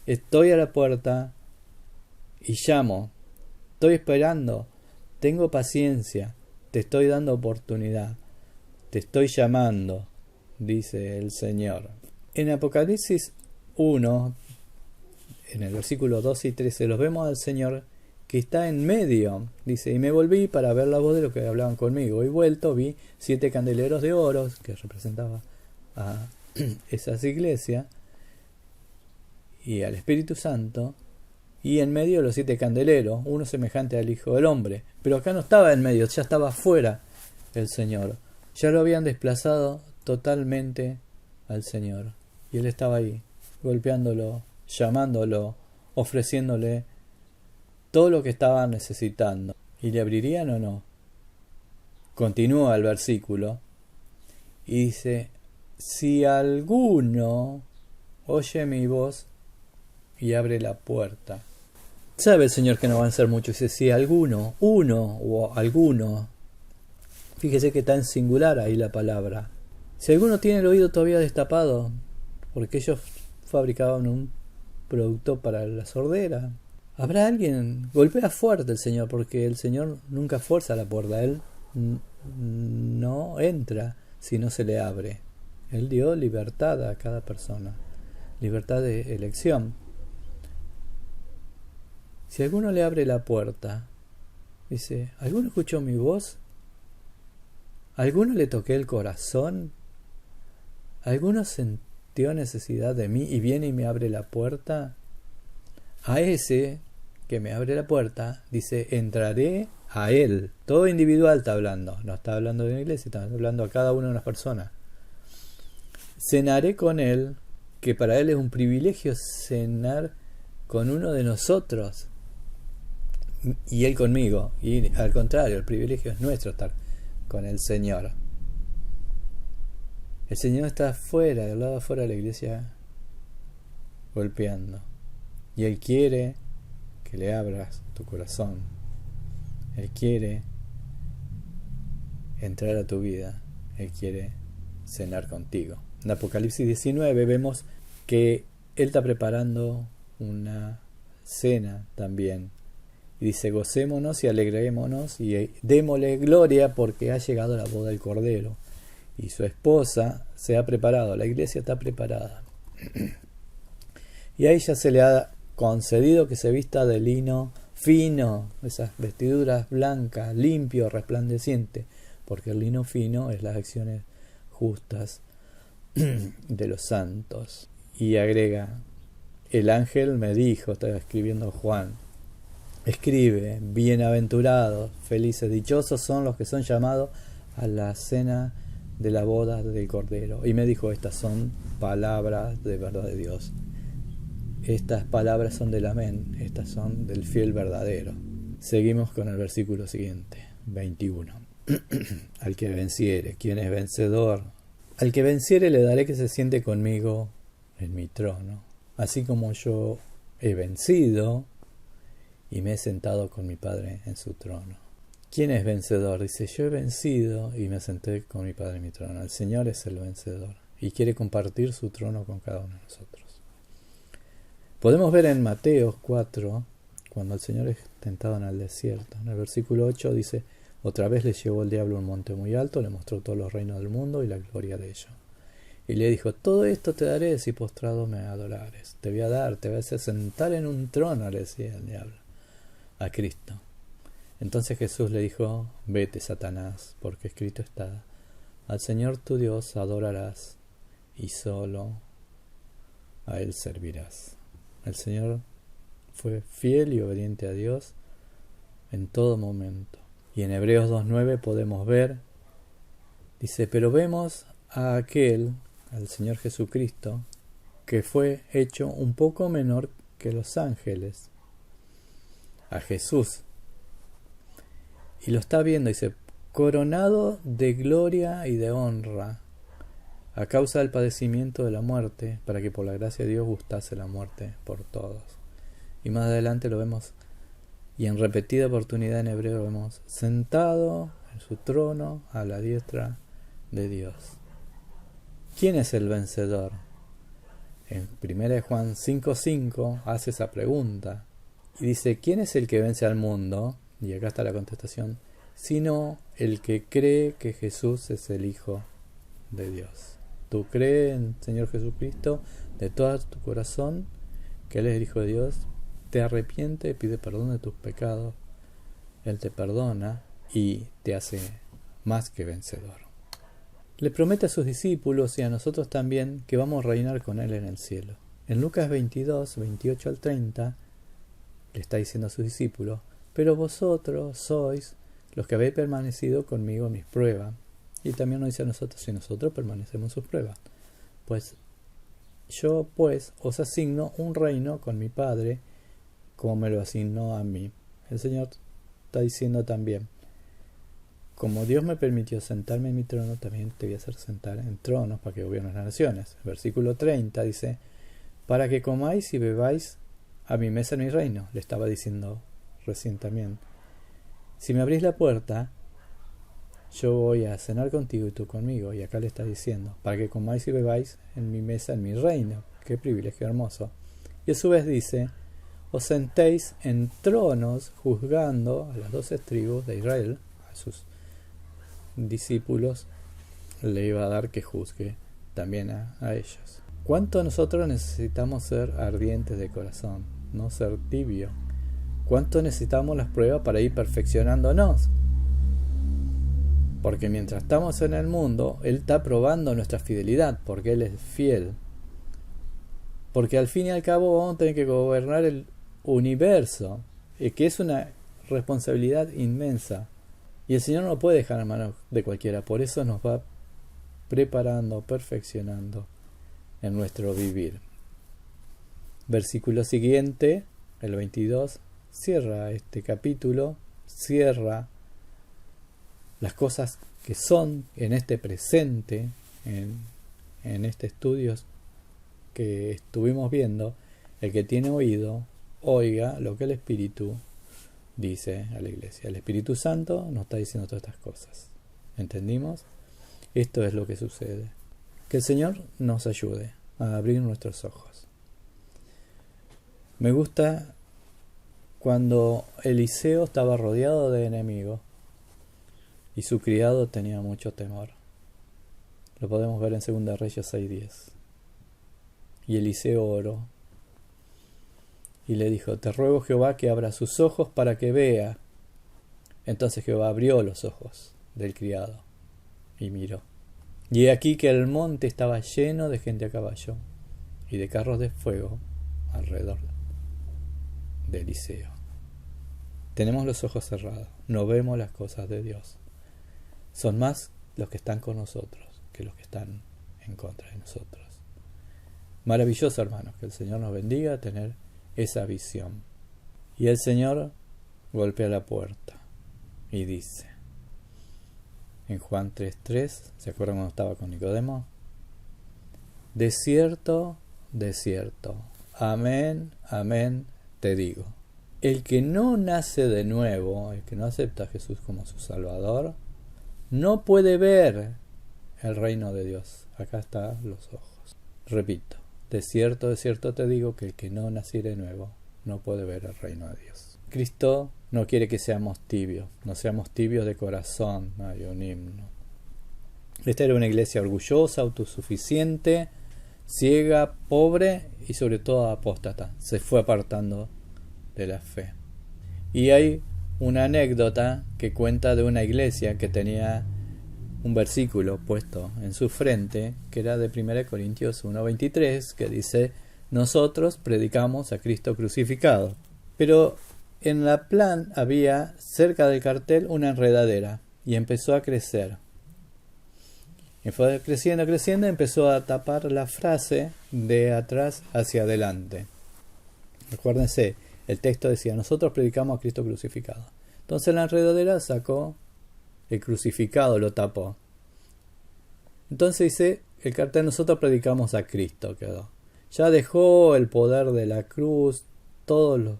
estoy a la puerta y llamo, estoy esperando, tengo paciencia, te estoy dando oportunidad, te estoy llamando, dice el Señor. En Apocalipsis 1, en el versículo 12 y 13, los vemos al Señor que está en medio, dice, y me volví para ver la voz de los que hablaban conmigo, y vuelto vi 7 candeleros de oro, que representaba a esas iglesias, y al Espíritu Santo, y en medio los 7 candeleros, uno semejante al Hijo del Hombre, pero acá no estaba en medio, ya estaba fuera el Señor, ya lo habían desplazado totalmente al Señor, y él estaba ahí, golpeándolo, llamándolo, ofreciéndole todo lo que estaba necesitando. ¿Y le abrirían o no? Continúa el versículo y dice, si alguno oye mi voz y abre la puerta. Sabe el Señor que no van a ser muchos. Dice, si alguno, uno o alguno. Fíjese que está en singular ahí la palabra. Si alguno tiene el oído todavía destapado, porque ellos fabricaban un producto para la sordera, Habrá alguien, golpea fuerte el Señor, porque el Señor nunca fuerza la puerta, Él no entra si no se le abre. Él dio libertad a cada persona, libertad de elección. Si alguno le abre la puerta, dice, ¿alguno escuchó mi voz? ¿Alguno le toqué el corazón? ¿Alguno sintió necesidad de mí y viene y me abre la puerta? A ese que me abre la puerta, dice, entraré a él. Todo individual está hablando. No está hablando de una iglesia, está hablando a cada una de las personas. Cenaré con él, que para él es un privilegio cenar con uno de nosotros. Y él conmigo. Y al contrario, el privilegio es nuestro estar con el Señor. El Señor está afuera, del lado afuera de la iglesia, golpeando. Y Él quiere que le abras tu corazón. Él quiere entrar a tu vida. Él quiere cenar contigo. En Apocalipsis 19 vemos que Él está preparando una cena también. Y dice, gocémonos y alegrémonos y démosle gloria porque ha llegado la boda del Cordero. Y su esposa se ha preparado, la iglesia está preparada. Y a ella se le ha concedido que se vista de lino fino, esas vestiduras blancas, limpio, resplandeciente, porque el lino fino es las acciones justas de los santos. Y agrega, el ángel me dijo, estaba escribiendo Juan, escribe, bienaventurados, felices, dichosos son los que son llamados a la cena de la boda del Cordero. Y me dijo, estas son palabras de verdad de Dios. Estas palabras son del amén, estas son del fiel verdadero. Seguimos con el versículo siguiente, 21. Al que venciere, ¿quién es vencedor? Al que venciere le daré que se siente conmigo en mi trono, así como yo he vencido y me he sentado con mi Padre en su trono. ¿Quién es vencedor? Dice, yo he vencido y me senté con mi Padre en mi trono. El Señor es el vencedor y quiere compartir su trono con cada uno de nosotros. Podemos ver en Mateo 4, cuando el Señor es tentado en el desierto. En el versículo 8 dice, otra vez le llevó el diablo a un monte muy alto, le mostró todos los reinos del mundo y la gloria de ellos. Y le dijo, todo esto te daré si postrado me adorares. Te voy a dar, te voy a hacer sentar en un trono, le decía el diablo a Cristo. Entonces Jesús le dijo, vete, Satanás, porque escrito está, al Señor tu Dios adorarás y solo a Él servirás. El Señor fue fiel y obediente a Dios en todo momento. Y en Hebreos 2.9 podemos ver, dice, pero vemos a aquel, al Señor Jesucristo, que fue hecho un poco menor que los ángeles, a Jesús. Y lo está viendo, dice, coronado de gloria y de honra, a causa del padecimiento de la muerte, para que por la gracia de Dios gustase la muerte por todos. Y más adelante lo vemos, y en repetida oportunidad en hebreo lo vemos, sentado en su trono a la diestra de Dios. ¿Quién es el vencedor? En 1 Juan 5.5 hace esa pregunta, y dice, ¿quién es el que vence al mundo? Y acá está la contestación, sino el que cree que Jesús es el Hijo de Dios. Tú crees en el Señor Jesucristo de todo tu corazón, que Él es el Hijo de Dios, te arrepiente, pide perdón de tus pecados, Él te perdona y te hace más que vencedor. Le promete a sus discípulos y a nosotros también que vamos a reinar con Él en el cielo. En Lucas 22, 28 al 30, le está diciendo a sus discípulos, pero vosotros sois los que habéis permanecido conmigo en mis pruebas. Y también nos dice a nosotros, si nosotros permanecemos en sus pruebas. Pues yo os asigno un reino con mi Padre, como me lo asignó a mí. El Señor está diciendo también, como Dios me permitió sentarme en mi trono, también te voy a hacer sentar en tronos para que gobiernes las naciones. El versículo 30 dice, para que comáis y bebáis a mi mesa en mi reino. Le estaba diciendo recién también, si me abrís la puerta, yo voy a cenar contigo y tú conmigo. Y acá le está diciendo, para que comáis y bebáis en mi mesa en mi reino. Qué privilegio hermoso. Y a su vez dice, os sentéis en tronos juzgando a las 12 tribus de Israel, a sus discípulos le iba a dar que juzgue también a ellos. ¿Cuánto nosotros necesitamos ser ardientes de corazón, no ser tibio? ¿Cuánto necesitamos las pruebas para ir perfeccionándonos? Porque mientras estamos en el mundo, Él está probando nuestra fidelidad, porque Él es fiel. Porque al fin y al cabo vamos a tener que gobernar el universo, que es una responsabilidad inmensa. Y el Señor no lo puede dejar en manos de cualquiera, por eso nos va preparando, perfeccionando en nuestro vivir. Versículo siguiente, el 22, cierra este capítulo, cierra las cosas que son en este presente, en este estudio que estuvimos viendo. El que tiene oído, oiga lo que el Espíritu dice a la iglesia. El Espíritu Santo nos está diciendo todas estas cosas. ¿Entendimos? Esto es lo que sucede. Que el Señor nos ayude a abrir nuestros ojos. Me gusta cuando Eliseo estaba rodeado de enemigos y su criado tenía mucho temor. Lo podemos ver en 2 Reyes 6:10. Y Eliseo oró y le dijo: te ruego, Jehová, que abra sus ojos para que vea. Entonces Jehová abrió los ojos del criado y miró. Y he aquí que el monte estaba lleno de gente a caballo y de carros de fuego alrededor de Eliseo. Tenemos los ojos cerrados, no vemos las cosas de Dios. Son más los que están con nosotros que los que están en contra de nosotros. Maravilloso, hermanos, que el Señor nos bendiga a tener esa visión. Y el Señor golpea la puerta y dice, en Juan 3:3, ¿se acuerdan cuando estaba con Nicodemo? De cierto, amén, amén, te digo. El que no nace de nuevo, el que no acepta a Jesús como su Salvador, no puede ver el reino de Dios. Acá están los ojos. Repito, de cierto te digo que el que no naciere de nuevo no puede ver el reino de Dios. Cristo no quiere que seamos tibios, no seamos tibios de corazón. Hay un himno. Esta era una iglesia orgullosa, autosuficiente, ciega, pobre y sobre todo apóstata. Se fue apartando de la fe. Y hay una anécdota que cuenta de una iglesia que tenía un versículo puesto en su frente, que era de 1 Corintios 1:23, que dice: nosotros predicamos a Cristo crucificado. Pero en la plan había cerca del cartel una enredadera y empezó a crecer. Y fue creciendo, empezó a tapar la frase de atrás hacia adelante. Acuérdense, el texto decía: nosotros predicamos a Cristo crucificado. Entonces la enredadera sacó el crucificado, lo tapó. Entonces dice el cartel: nosotros predicamos a Cristo, quedó. Ya dejó el poder de la cruz, todos los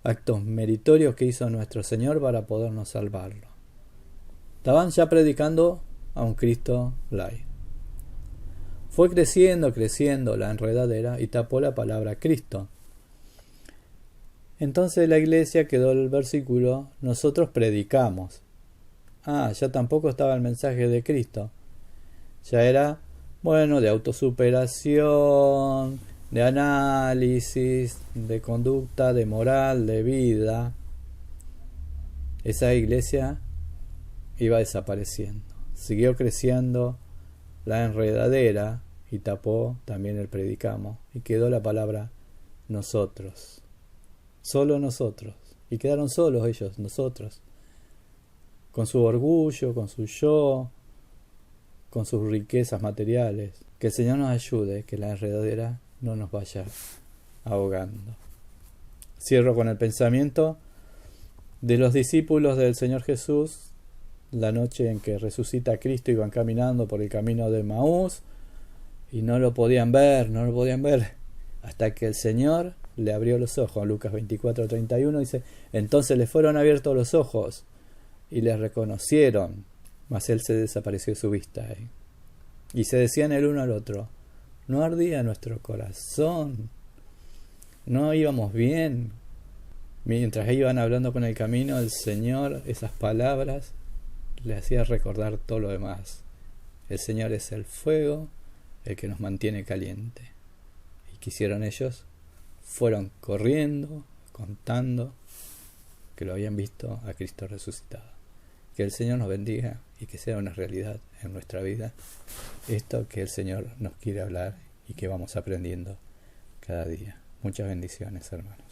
actos meritorios que hizo nuestro Señor para podernos salvarlo. Estaban ya predicando a un Cristo light. Fue creciendo la enredadera y tapó la palabra Cristo. Entonces la iglesia quedó el versículo: nosotros predicamos. Ya tampoco estaba el mensaje de Cristo. Ya era, de autosuperación, de análisis, de conducta, de moral, de vida. Esa iglesia iba desapareciendo. Siguió creciendo la enredadera y tapó también el predicamos. Y quedó la palabra nosotros. Solo nosotros. Y quedaron solos ellos, nosotros. Con su orgullo, con su yo, con sus riquezas materiales. Que el Señor nos ayude, que la enredadera no nos vaya ahogando. Cierro con el pensamiento de los discípulos del Señor Jesús. La noche en que resucita a Cristo, iban caminando por el camino de Maús y no lo podían ver, hasta que el Señor le abrió los ojos. Lucas 24:31 dice: entonces le fueron abiertos los ojos y le reconocieron, mas él se desapareció de su vista. Y se decían el uno al otro: ¿no ardía nuestro corazón no íbamos bien. Mientras iban hablando con el camino, el Señor, esas palabras, le hacía recordar todo lo demás. El Señor es el fuego, el que nos mantiene caliente. ¿Y qué hicieron ellos? Fueron corriendo, contando que lo habían visto a Cristo resucitado. Que el Señor nos bendiga y que sea una realidad en nuestra vida esto que el Señor nos quiere hablar y que vamos aprendiendo cada día. Muchas bendiciones, hermanos.